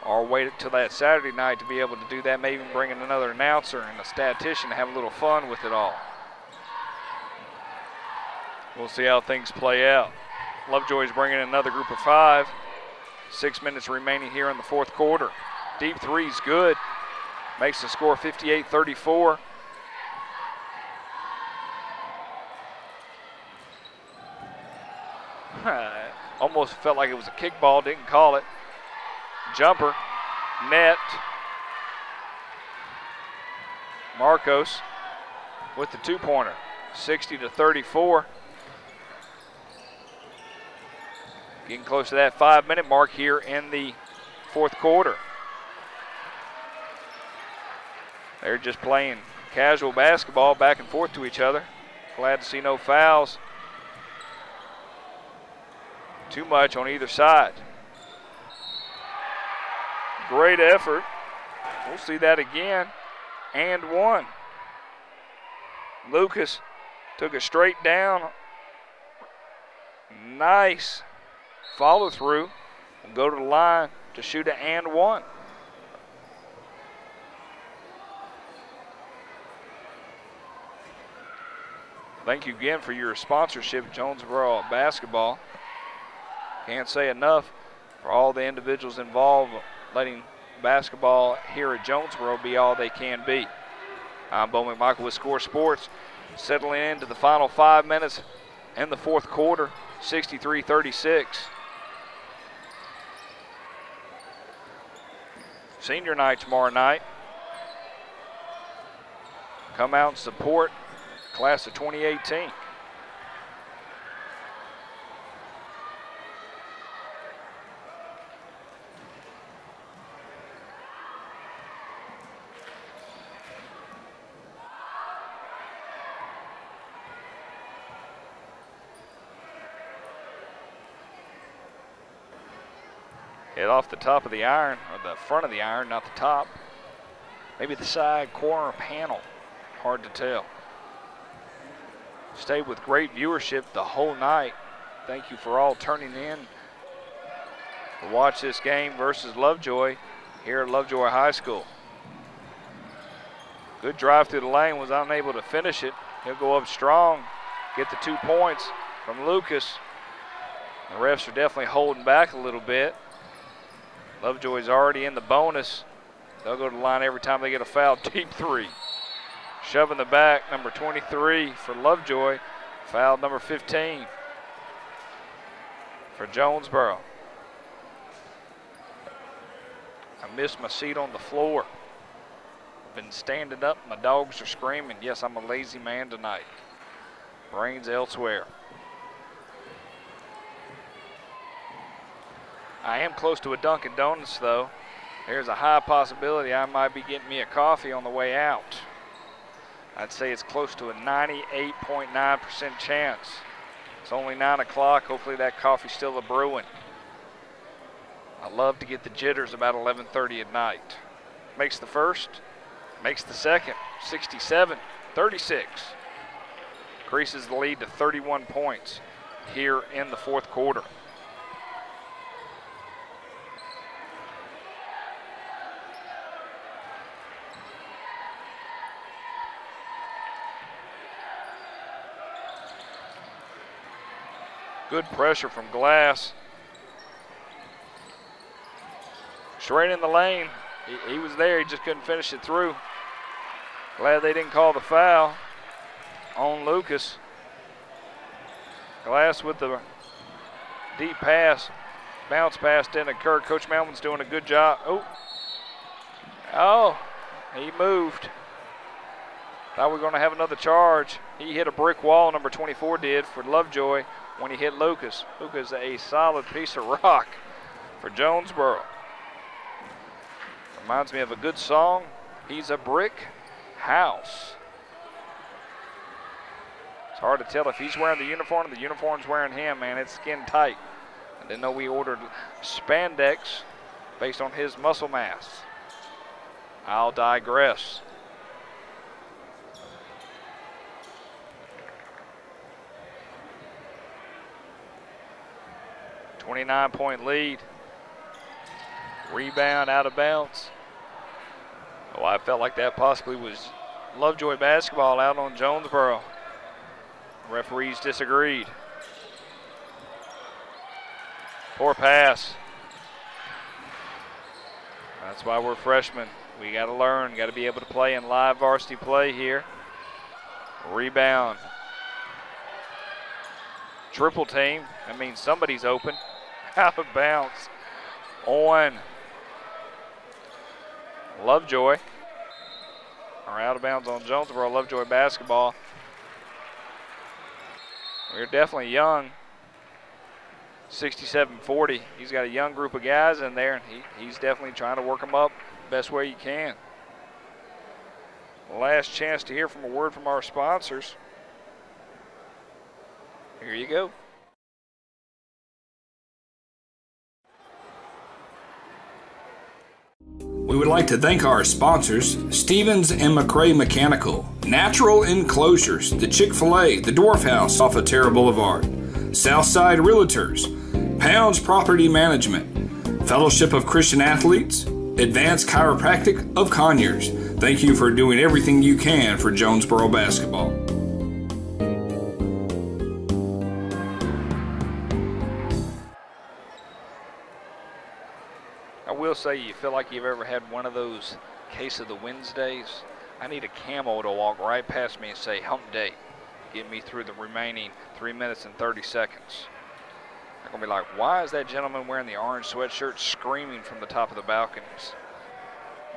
or wait until that Saturday night to be able to do that. Maybe even bring in another announcer and a statistician to have a little fun with it all. We'll see how things play out. Lovejoy's bringing in another group of 5. 6 minutes remaining here in the fourth quarter. Deep three's good. Makes the score 58-34. Almost felt like it was a kickball, didn't call it. Jumper, net. Marcos with the two-pointer, 60-34. Getting close to that 5-minute mark here in the fourth quarter. They're just playing casual basketball back and forth to each other. Glad to see no fouls. Too much on either side. Great effort. We'll see that again. And one. Lucas took it straight down. Nice follow through. We'll go to the line to shoot an and one. Thank you again for your sponsorship, Jonesboro basketball. Can't say enough for all the individuals involved letting basketball here at Jonesboro be all they can be. I'm Bo McMichael with Score Sports, settling into the final 5 minutes in the fourth quarter, 63-36. Senior night tomorrow night. Come out and support class of 2018. Hit off the top of the iron, or the front of the iron, not the top. Maybe the side corner panel, hard to tell. Stayed with great viewership the whole night. Thank you for all turning in to watch this game versus Lovejoy here at Lovejoy High School. Good drive through the lane, was unable to finish it. He'll go up strong, get the 2 points from Lucas. The refs are definitely holding back a little bit. Lovejoy's already in the bonus. They'll go to the line every time they get a foul. Deep three. Shoving the back, number 23 for Lovejoy. Foul number 15 for Jonesboro. I missed my seat on the floor. Been standing up, my dogs are screaming. Yes, I'm a lazy man tonight. Brains elsewhere. I am close to a Dunkin' Donuts, though. There's a high possibility I might be getting me a coffee on the way out. I'd say it's close to a 98.9% chance. It's only 9 o'clock. Hopefully that coffee's still a brewing. I love to get the jitters about 11:30 at night. Makes the first, makes the second, 67-36. Increases the lead to 31 points here in the fourth quarter. Good pressure from Glass. Straight in the lane. He was there, he just couldn't finish it through. Glad they didn't call the foul on Lucas. Glass with the deep pass. Bounce pass didn't occur. Coach Melvin's doing a good job. Oh, he moved. Thought we were going to have another charge. He hit a brick wall, number 24 did, for Lovejoy. when he hit Lucas. Lucas, a solid piece of rock for Jonesboro. Reminds me of a good song. He's a brick house. It's hard to tell if he's wearing the uniform or the uniform's wearing him, man. It's skin tight. I didn't know we ordered spandex based on his muscle mass. I'll digress. .29 lead. Rebound out of bounds. Oh, I felt like that possibly was Lovejoy basketball out on Jonesboro. Referees disagreed. Poor pass. That's why we're freshmen. We got to learn, got to be able to play in live varsity play here. Rebound. Triple team. That means somebody's open. Out of bounds on Lovejoy. Or out of bounds on Jonesboro. Lovejoy basketball. We're definitely young. 67-40. He's got a young group of guys in there, and he's definitely trying to work them up the best way he can. Last chance to hear from a word from our sponsors. Here you go. We would like to thank our sponsors, Stevens and McCray Mechanical, Natural Enclosures, the Chick-fil-A, the Dwarf House off of Terra Boulevard, Southside Realtors, Pounds Property Management, Fellowship of Christian Athletes, Advanced Chiropractic of Conyers. Thank you for doing everything you can for Jonesboro basketball. I will say, you feel like you've ever had one of those case of the Wednesdays? I need a camo to walk right past me and say, hump day. Get me through the remaining 3 minutes and 30 seconds. I'm going to be like, why is that gentleman wearing the orange sweatshirt screaming from the top of the balconies?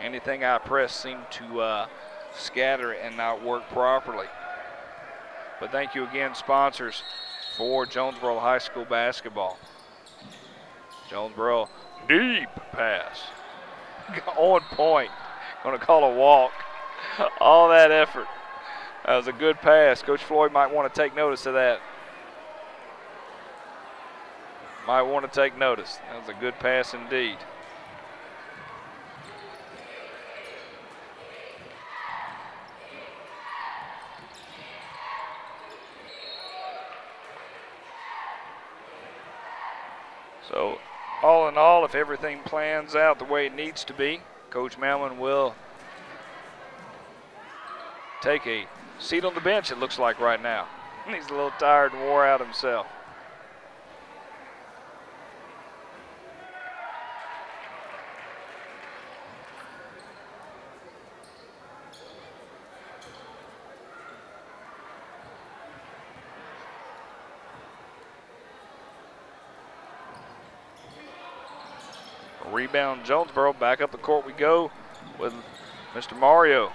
Anything I press seemed to scatter and not work properly. But thank you again, sponsors, for Jonesboro High School basketball. Jonesboro, deep pass. On point. Going to call a walk. All that effort. That was a good pass. Coach Floyd might want to take notice of that. Might want to take notice. That was a good pass indeed. So, all in all, if everything plans out the way it needs to be, Coach Malman will take a seat on the bench, it looks like right now. He's a little tired and wore out himself. Rebound Jonesboro, back up the court we go with Mr. Mario.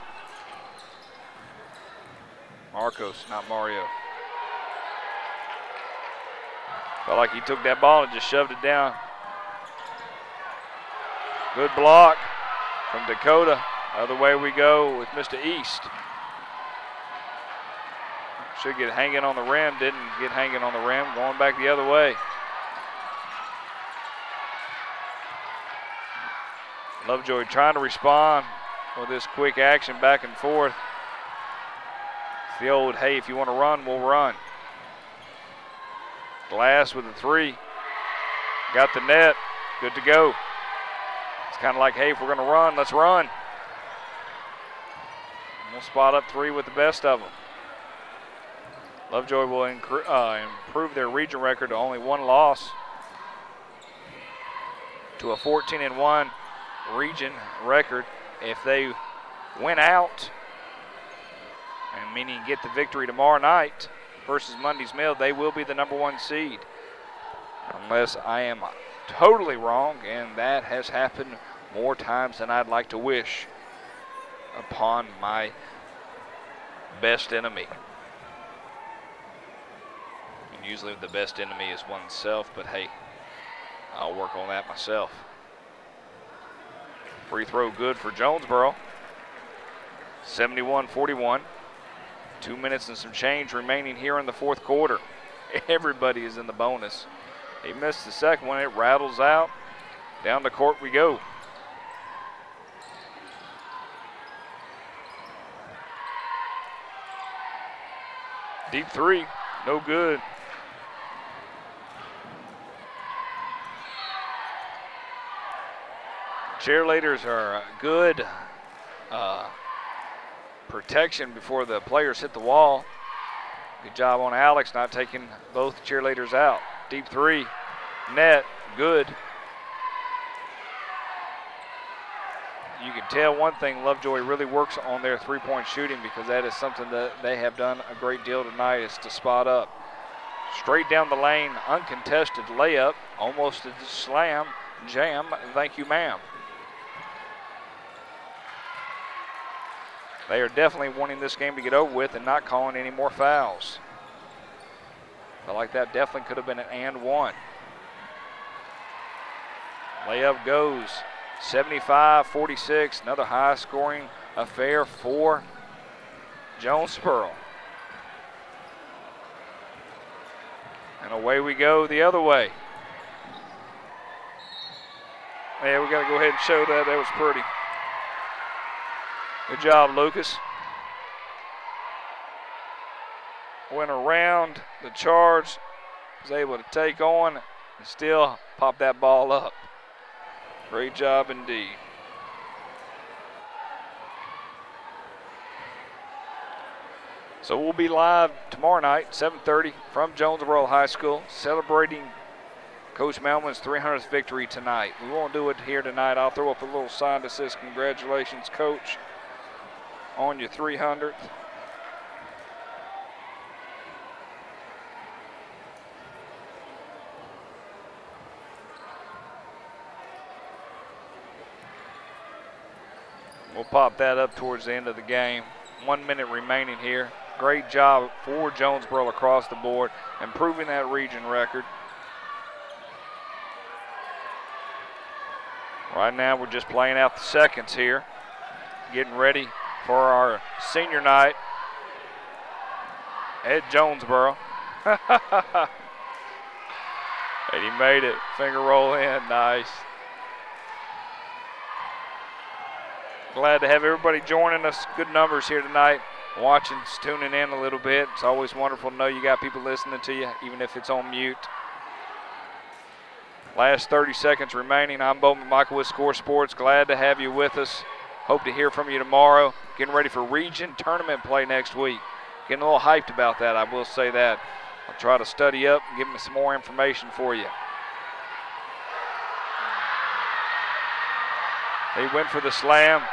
Marcos, not Mario. Felt like he took that ball and just shoved it down. Good block from Dakota. Other way we go with Mr. East. Should get hanging on the rim, didn't get hanging on the rim, going back the other way. Lovejoy trying to respond with this quick action back and forth. It's the old, hey, if you want to run, we'll run. Glass with a three. Got the net. Good to go. It's kind of like, hey, if we're going to run, let's run. And we'll spot up three with the best of them. Lovejoy will improve their region record to only one loss to a 14-1 region record. If they win out, and meaning get the victory tomorrow night versus Monday's Mill, they will be the #1 seed. Unless I am totally wrong, and that has happened more times than I'd like to wish upon my best enemy. And Usually the best enemy is oneself, but hey, I'll work on that myself. Free throw good for Jonesboro. 71-41. 2 minutes and some change remaining here in the fourth quarter. Everybody is in the bonus. He missed the second one. It rattles out. Down the court we go. Deep three, no good. Cheerleaders are good protection before the players hit the wall. Good job on Alex not taking both cheerleaders out. Deep three, net, good. You can tell one thing, Lovejoy really works on their three-point shooting, because that is something that they have done a great deal tonight, is to spot up. Straight down the lane, uncontested layup, almost a slam, jam, thank you ma'am. They are definitely wanting this game to get over with and not calling any more fouls. Felt like that definitely could have been an and one. Layup goes. 75-46, another high-scoring affair for Jonesboro. And away we go the other way. Yeah, we got to go ahead and show that. That was pretty. Good job, Lucas. Went around the charge, was able to take on and still pop that ball up. Great job indeed. So we'll be live tomorrow night, 7:30, from Jonesboro High School, celebrating Coach Melman's 300th victory tonight. We won't do it here tonight. I'll throw up a little sign that says, "Congratulations, Coach, on your 300th." We'll pop that up towards the end of the game. 1 minute remaining here. Great job for Jonesboro across the board, improving that region record. Right now we're just playing out the seconds here, getting ready for our senior night at Jonesboro. And he made it. Finger roll in, nice. Glad to have everybody joining us. Good numbers here tonight. Watching, tuning in a little bit. It's always wonderful to know you got people listening to you, even if it's on mute. Last 30 seconds remaining. I'm Bo McMichael with Score Sports. Glad to have you with us. Hope to hear from you tomorrow. Getting ready for region tournament play next week. Getting a little hyped about that, I will say that. I'll try to study up and give me some more information for you. They went for the slam.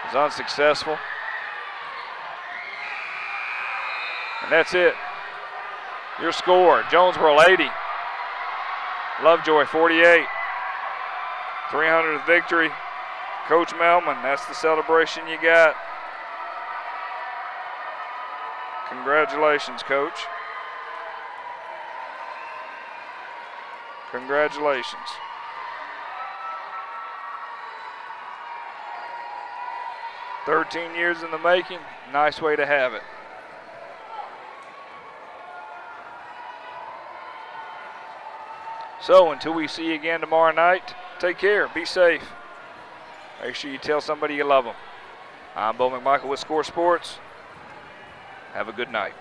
Was unsuccessful. And that's it. Your score, Jonesboro 80. Lovejoy 48. 300th victory. Coach Melman, that's the celebration you got. Congratulations, Coach. Congratulations. "13 years in the making, nice way to have it." So until we see you again tomorrow night, take care, be safe. Make sure you tell somebody you love them. I'm Bo McMichael with Score Sports. Have a good night.